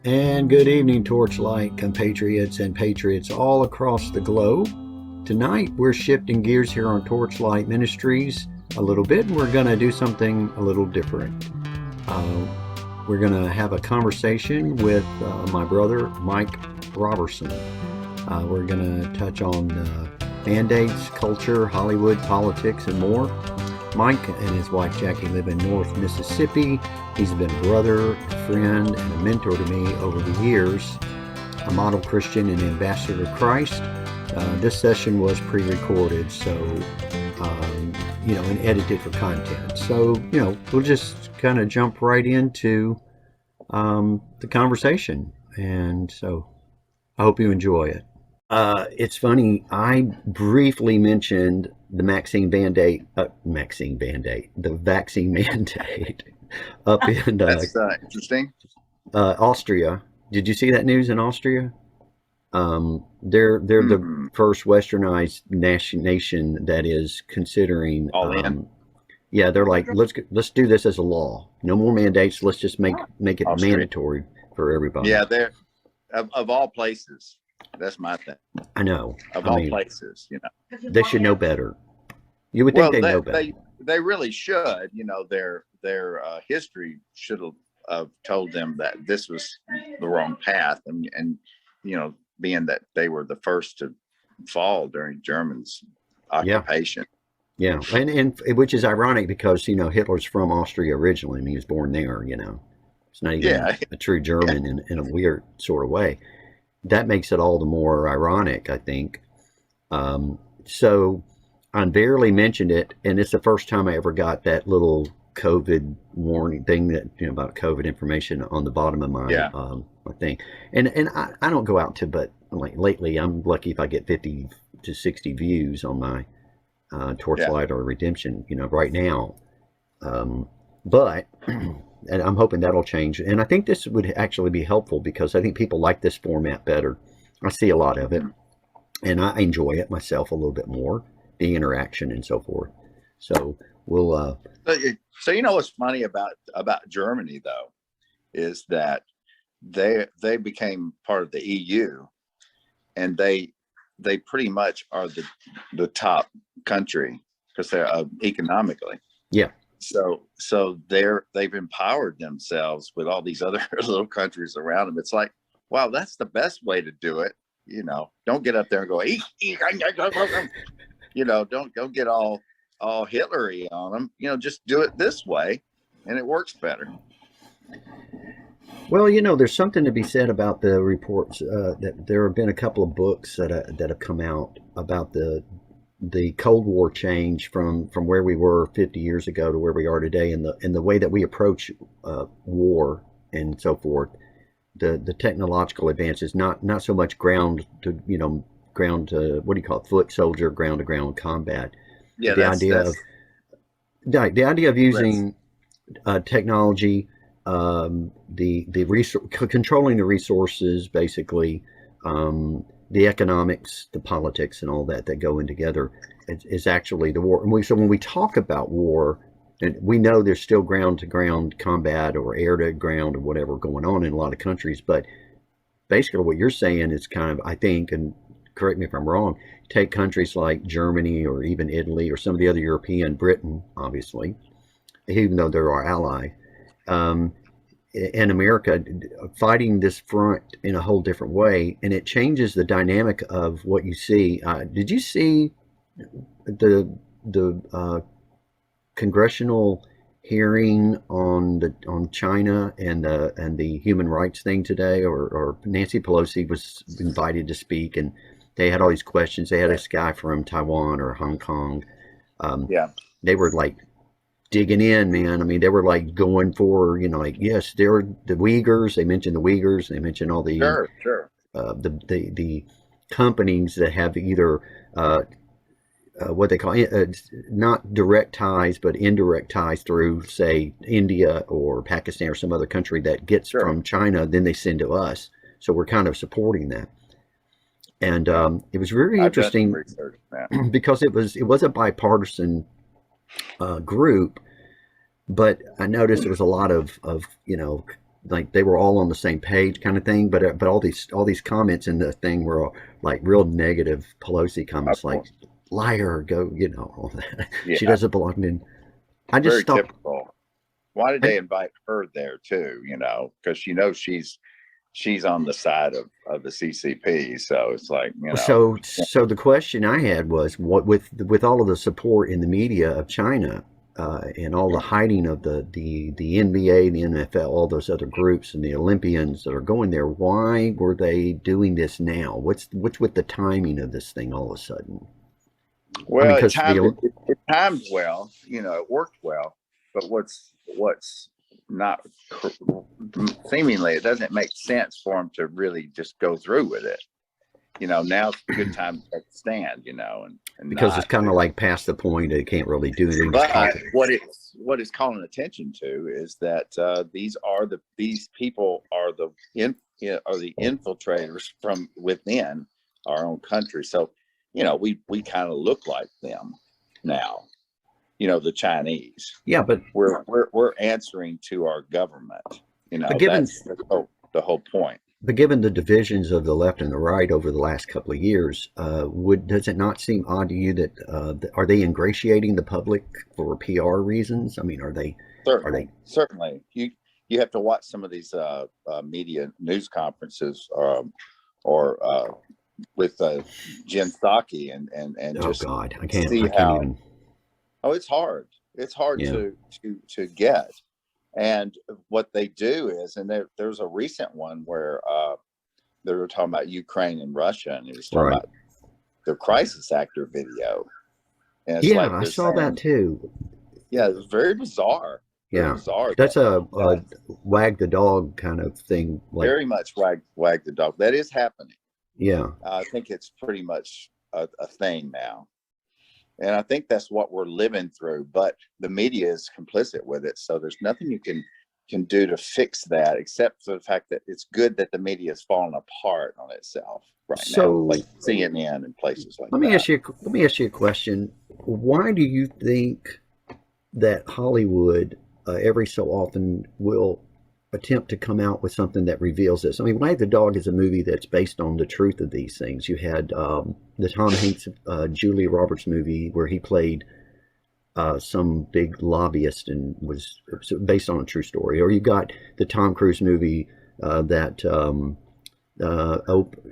And good evening, Torchlight compatriots and patriots all across the globe. Tonight, we're shifting gears here on Torchlight Ministries a little bit, and we're going to do something a little different. We're going to have a conversation with my brother, Mike Robertson. We're going to touch on mandates, culture, Hollywood, politics, and more. Mike and his wife Jackie live in North Mississippi. He's been a brother, a friend, and a mentor to me over the years, a model Christian and ambassador of Christ. This session was pre-recorded, and edited for content. So, we'll just kind of jump right into the conversation. And so I hope you enjoy it. It's funny, I briefly mentioned the vaccine mandate up in That's interesting. Austria. Did you see that news in Austria? They're the first westernized nation that is considering all in. Yeah, they're like, let's do this as a law. No more mandates. Let's just make it Austria. Mandatory for everybody. Yeah, they're of all places. That's my thing. I know. Of all places, they should know better. You would think they know better. They really should. Their history should have told them that this was the wrong path, and being that they were the first to fall during Germans' occupation. Yeah, and which is ironic because Hitler's from Austria originally. I mean, he was born there. It's not even a true German in a weird sort of way. That makes it all the more ironic, I think. So I barely mentioned it, and it's the first time I ever got that little COVID warning thing that about COVID information on the bottom of my thing. And I don't go out to, but like lately, I'm lucky if I get 50 to 60 views on my Torchlight or Redemption. Right now, but. And I'm hoping that'll change. And I think this would actually be helpful because I think people like this format better. I see a lot of it, and I enjoy it myself a little bit more, the interaction and so forth. So we'll. So what's funny about Germany though, is that they became part of the EU, and they pretty much are the top country because they're economically. Yeah. So they've empowered themselves with all these other little countries around them. It's like, wow, that's the best way to do it. Don't get up there and go, don't get all Hitlery on them. Just do it this way, and it works better. Well, there's something to be said about the reports that there have been a couple of books that have come out about the Cold War change from where we were 50 years ago to where we are today, and the way that we approach war and so forth. The technological advances, not so much ground to what do you call it, foot soldier, ground to ground combat. Yeah, the idea of using technology, controlling the resources, basically. The economics, the politics, and all that go in together is actually the war. And so when we talk about war, and we know there's still ground-to-ground combat or air-to-ground or whatever going on in a lot of countries, but basically what you're saying is kind of, I think, and correct me if I'm wrong, take countries like Germany or even Italy or some of the other European, Britain, obviously, even though they're our ally, and America fighting this front in a whole different way, and it changes the dynamic of what you see. Did you see the congressional hearing on China and the human rights thing today? Or Nancy Pelosi was invited to speak, and they had all these questions. They had this guy from Taiwan or Hong Kong. They were like digging in, man. I mean, they were like going for, yes, they're the Uyghurs. They mentioned the Uyghurs. They mentioned all the the companies that have either what they call not direct ties, but indirect ties through, say, India or Pakistan or some other country that gets from China, then they send to us. So we're kind of supporting that. And it was very interesting because it was a bipartisan group, but I noticed there was a lot of like they were all on the same page kind of thing. But all these comments in the thing were all, like real negative Pelosi Of comments, like course. liar, go, all that. She Yeah, doesn't belong in. I just very stopped. typical. Why did I, they invite her there too? Because she's on the side of the CCP. So it's like, so the question I had was, what with all of the support in the media of China, and all the hiding of the NBA, the NFL, all those other groups, and the Olympians that are going there, why were they doing this now? What's with the timing of this thing all of a sudden? I mean, well, because it timed well, it worked well, but what's not seemingly, it doesn't make sense for them to really just go through with it. Now's a good time to take a stand, and because it's not kind of to. like past the point, they can't really do anything, just talk. But what it's calling attention to is that these people are the infiltrators from within our own country. So, we kind of look like them now. The Chinese. Yeah, but We're answering to our government. but given That's the whole point. But given the divisions of the left and the right over the last couple of years, does it not seem odd to you that are they ingratiating the public for PR reasons? I mean, are they? Certainly. You have to watch some of these media news conferences, or with Jen Psaki, and Oh just God, see I can't how. even. Oh, it's hard. It's hard Yeah, to get. And what they do is, and there's a recent one where they were talking about Ukraine and Russia, and he was talking right. about the crisis actor video. And it's Yeah, like I they're saw that saying, too. yeah, it was very bizarre. Very Yeah, bizarre that's a that wag the dog kind of thing. Like, very much wag the dog. That is happening. yeah. I think it's pretty much a thing now. And I think that's what we're living through, but the media is complicit with it. So there's nothing you can do to fix that, except for the fact that it's good that the media is falling apart on itself right now, So like CNN and places like let me that. ask you. Let me ask you a question. Why do you think that Hollywood every so often will attempt to come out with something that reveals this? I mean, Wag the Dog is a movie that's based on the truth of these things. You had the Tom Hanks, Julia Roberts movie where he played some big lobbyist and was based on a true story. Or you got the Tom Cruise movie that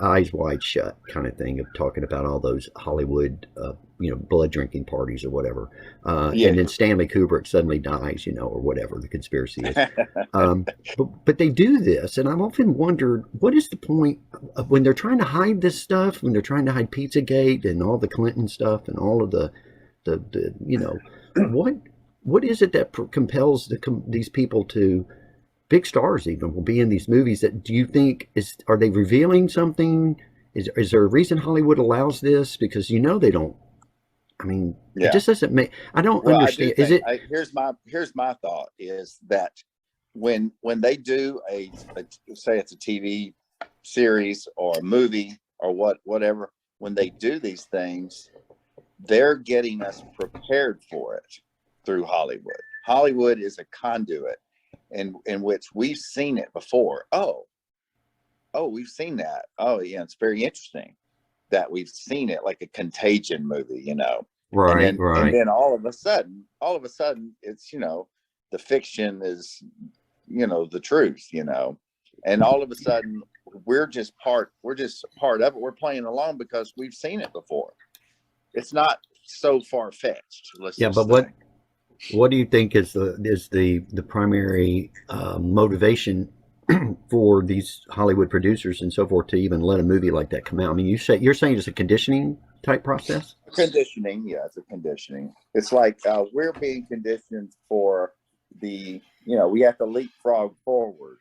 Eyes Wide Shut kind of thing, of talking about all those Hollywood, blood drinking parties or whatever. Yeah. And then Stanley Kubrick suddenly dies, or whatever the conspiracy is. But they do this, and I've often wondered, what is the point of when they're trying to hide this stuff, when they're trying to hide Pizzagate and all the Clinton stuff and all of the what is it that compels these people to, big stars even, will be in these movies? That, do you think, are they revealing something? Is there a reason Hollywood allows this? Because they don't. I mean, it Yeah. just doesn't make. I don't Well, I do understand. Is think it here's my thought is that when they do say it's a TV series or a movie or whatever, when they do these things, they're getting us prepared for it through Hollywood. Hollywood is a conduit in which we've seen it before. Oh, we've seen that. Oh, yeah, it's very interesting that we've seen it, like a Contagion movie, And right? then all of a sudden, it's the fiction is the truth, and all of a sudden we're just part of it. We're playing along because we've seen it before. It's not so far-fetched, let's Yeah, just but say. what do you think is the primary motivation for these Hollywood producers and so forth to even let a movie like that come out? I mean, you're saying it's a conditioning type process? Conditioning, yeah, it's a conditioning. It's like we're being conditioned for we have to leapfrog forward,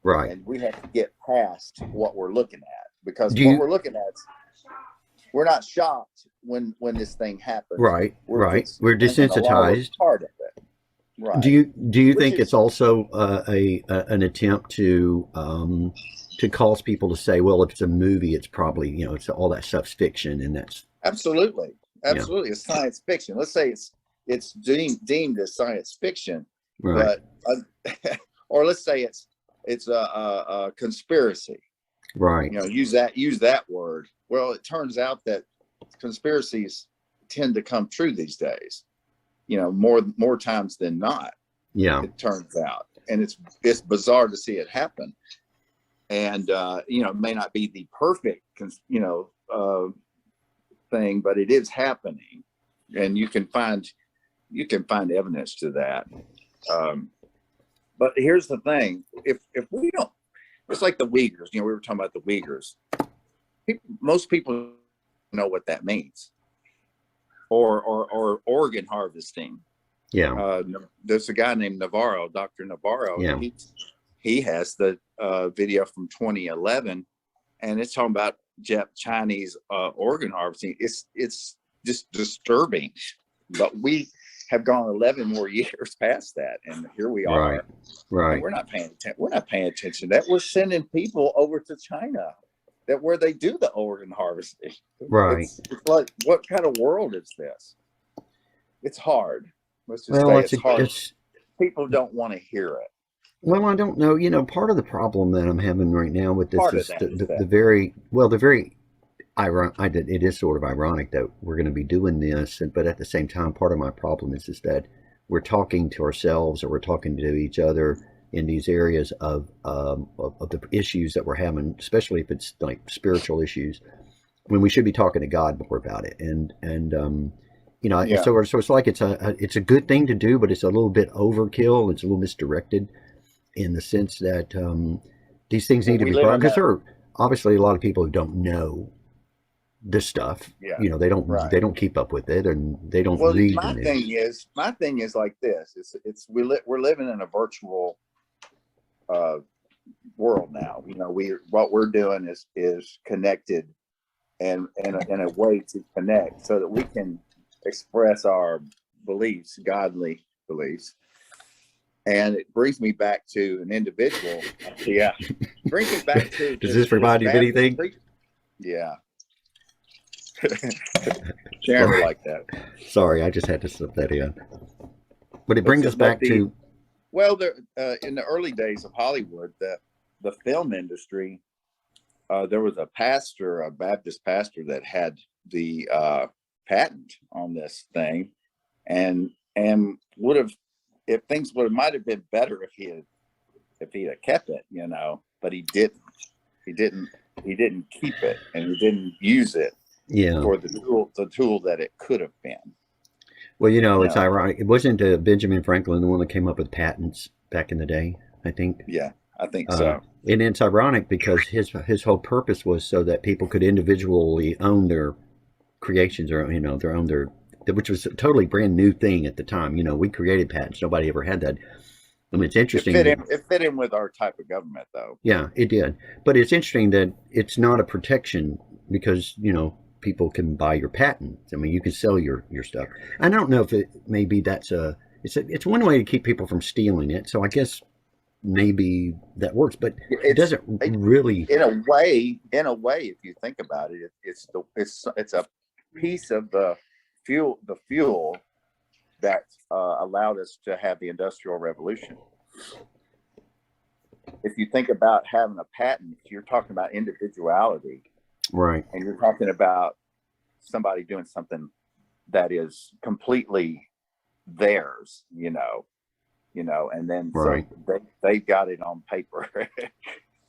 Right. and we have to get past what we're looking at, because Do what you we're looking at, we're not shocked when this thing happens. Right. We're thinking along, we're desensitized. part of it, right? Do you Which think it's is also an attempt to cause people to say, well, if it's a movie, it's probably, it's all that stuff's fiction, and that's absolutely yeah, it's science fiction. Let's say it's deemed as science fiction, right. but or let's say it's it's a conspiracy. Right. You know, use that word. Well, it turns out that conspiracies tend to come true these days. You know, more times than not. Yeah. It turns out, and it's bizarre to see it happen. And you know, it may not be the perfect, thing, but it is happening, and you can find evidence to that. But here's the thing: if we don't, it's like the Uyghurs. You know, we were talking about the Uyghurs. Most people know what that means, or organ harvesting. Yeah. There's a guy named Navarro, Dr. Navarro. Yeah. He has the video from 2011, and it's talking about Chinese organ harvesting. It's just disturbing, but we have gone 11 more years past that, and here we are. Right. We're not paying attention. We're not paying attention to that. We're sending people over to China where they do the organ harvesting. Right. It's like, what kind of world is this? It's hard. Let's just Well, say it's hard. People don't want to hear it. Well, I don't know. You know, part of the problem that I'm having right now with this is the very ironic. It is sort of ironic that we're going to be doing this, but at the same time, part of my problem is that we're talking to ourselves, or we're talking to each other in these areas of the issues that we're having, especially if it's like spiritual issues, when we should be talking to God more about it. And you know, yeah. so it's like it's a good thing to do, but it's a little bit overkill. It's a little misdirected, in the sense that these things need to be brought, because there are obviously a lot of people who don't know this stuff. Yeah. You know, they don't keep up with it, and they don't read the news. My thing is like this: we're living in a virtual world now. You know, what we're doing is connected, and in a way to connect, so that we can express our beliefs, godly beliefs. And it brings me back to an individual. Yeah. Brings me back to. Does this remind you of anything? Yeah. Sharon like that. Sorry, I just had to slip that in. But it brings us back to. Well, in the early days of Hollywood, the film industry, there was a Baptist pastor that had the patent on this thing, and would have. If things might have been better if he had kept it, you know, but he didn't keep it, and he didn't use it for the tool that it could have been. Well, you know, it's ironic. It wasn't Benjamin Franklin the one that came up with patents back in the day, I think. Yeah, I think so. And it's ironic because his whole purpose was so that people could individually own their creations, or, you know, which was a totally brand new thing at the time. You know, we created patents. Nobody ever had that. I mean, it's interesting. It fit in with our type of government, though. Yeah, it did. But it's interesting that it's not a protection, because, you know, people can buy your patents. I mean, you can sell your stuff. I don't know if it's one way to keep people from stealing it. So I guess maybe that works, but it doesn't really. In a way, if you think about it, it's a piece of the fuel that allowed us to have the Industrial Revolution. If you think about having a patent, you're talking about individuality, right? And you're talking about somebody doing something that is completely theirs, you know, and then right. So they got it on paper,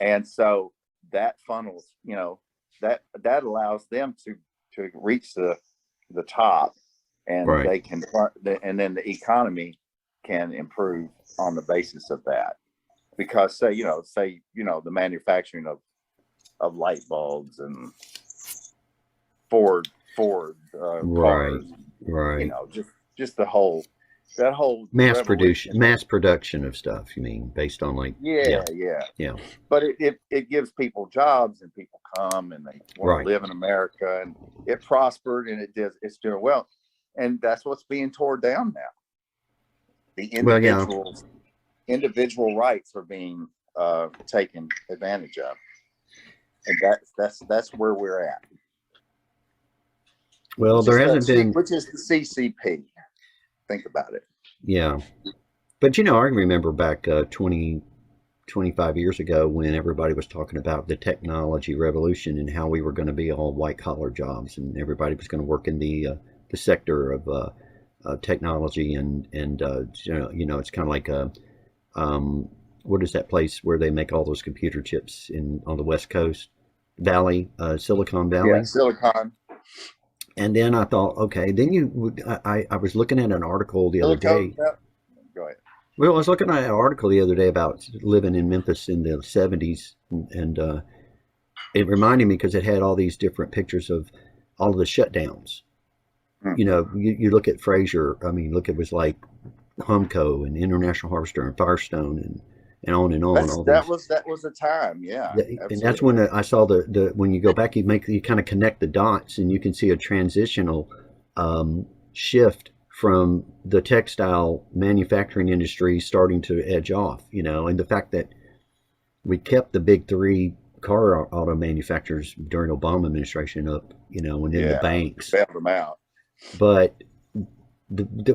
and so that funnels, you know, that allows them to reach the top, and right. they can, and then the economy can improve on the basis of that, because say the manufacturing of light bulbs and Ford cars, right, you know, just the whole mass production of stuff, you mean, based on like yeah. But it gives people jobs, and people come and they want to live in America, and it prospered, and it's doing well, and that's what's being torn down now. The individual rights are being taken advantage of, and that's where we're at. Well, there hasn't been, which is the CCP. Think about it. Yeah, but you know, I remember back 20 25 years ago when everybody was talking about the technology revolution and how we were going to be all white collar jobs and everybody was going to work in the sector of technology and it's kind of like what is that place where they make all those computer chips on the West Coast Valley, Silicon Yeah, Valley. Silicon. And then I thought, okay, I was looking at an article the other Silicon. day. Yep. Go ahead. Well, I was looking at an article the other day about living in Memphis in the 70s, and it reminded me because it had all these different pictures of all of the shutdowns. Hmm. You look at Fraser, I mean, it was like Humco and International Harvester and Firestone and on and on. That was the time, yeah. And that's when I saw the when you go back, you kind of connect the dots, and you can see a transitional shift from the textile manufacturing industry starting to edge off, and the fact that we kept the big three car auto manufacturers during Obama administration up, and then the banks bailed them out. But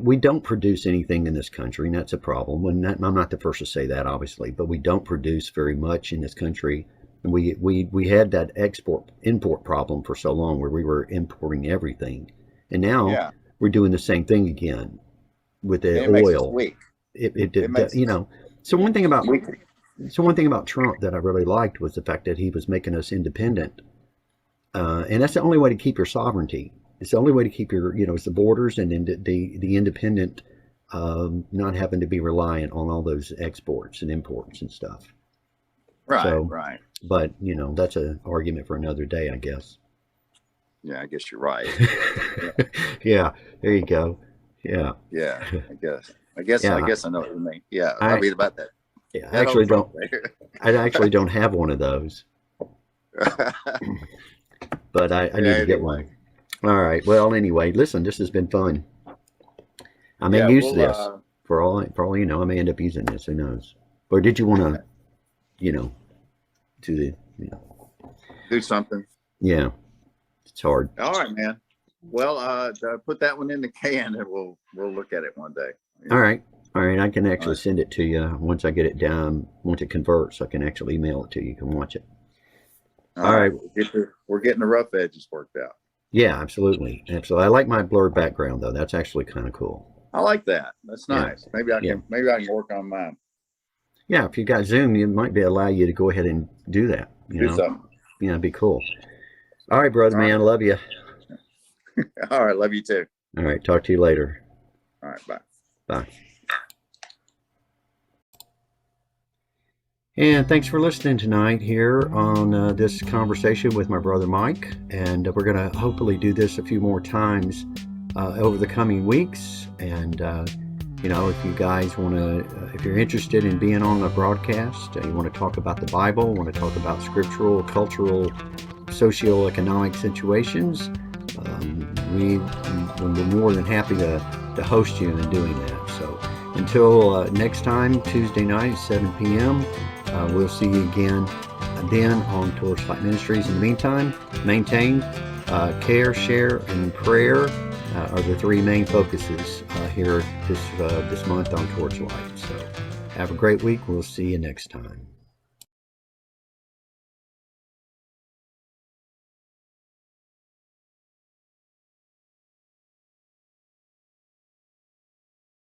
we don't produce anything in this country, and that's a problem. I'm not the first to say that, obviously, but we don't produce very much in this country. And we had that import problem for so long where we were importing everything, and now we're doing the same thing again with the oil. So one thing about Trump that I really liked was the fact that he was making us independent, and that's the only way to keep your sovereignty. It's the only way to keep your, it's the borders and then the independent, not having to be reliant on all those exports and imports and stuff. Right, right. But, that's an argument for another day, I guess. Yeah, I guess you're right. Yeah, there you go. Yeah. Yeah, I guess I know what you mean. Yeah, I read about that. Yeah, I actually don't have one of those. But I need to get one. All right. Well, anyway, listen, this has been fun. I may use this for all I may end up using this. Who knows? Or did you want to, do something? Yeah, it's hard. All right, man. Well, put that one in the can, and we'll look at it one day. All right. I can actually send it to you once I get it down. Once it converts, I can actually email it to you. You can watch it. All right. We're getting the rough edges worked out. Yeah, absolutely. I like my blurred background though. That's actually kind of cool. I like that. That's nice. Yeah. Maybe I can work on mine. Yeah, if you got Zoom, it might allow you to go ahead and do that. Do something. Yeah, it'd be cool. All right, brother, man. I love you. All right, love you too. All right, talk to you later. All right, bye. Bye. And thanks for listening tonight here on this conversation with my brother Mike. And we're going to hopefully do this a few more times over the coming weeks. And, if you guys want to, if you're interested in being on a broadcast, you want to talk about the Bible, want to talk about scriptural, cultural, socioeconomic situations, we're more than happy to host you in doing that. So until next time, Tuesday night, 7 p.m., we'll see you again then on Towards Light Ministries. In the meantime, maintain care, share, and prayer are the three main focuses here this month on Towards Light. So have a great week. We'll see you next time.